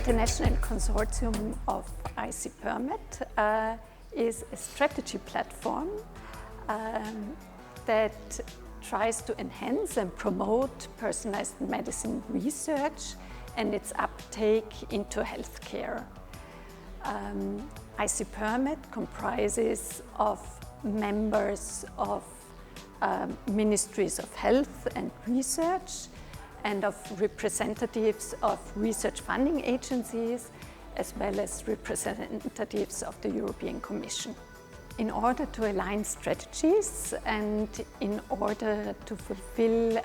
international consortium of ICPerMed is a strategy platform that tries to enhance and promote personalized medicine research and its uptake into healthcare. ICPerMed comprises of members of ministries of health and research and of representatives of research funding agencies, as well as representatives of the European Commission. In order to align strategies and in order to fulfill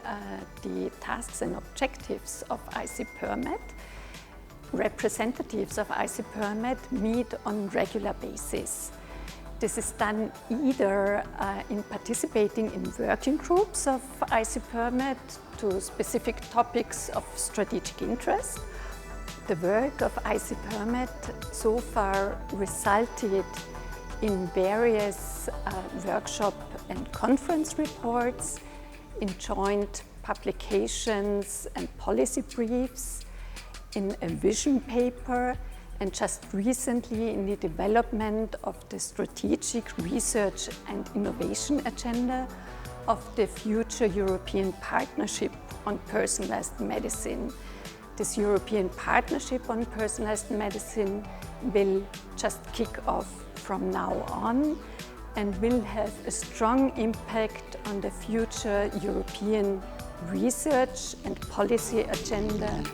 the tasks and objectives of ICPerMed, representatives of ICPerMed meet on regular basis. This is done either in participating in working groups of ICPerMed to specific topics of strategic interest. The work of ICPerMed so far resulted in various workshop and conference reports, in joint publications and policy briefs, in a vision paper, and just recently in the development of the strategic research and innovation agenda of the future European Partnership on Personalized Medicine. This European Partnership on Personalized Medicine will just kick off from now on and will have a strong impact on the future European research and policy agenda.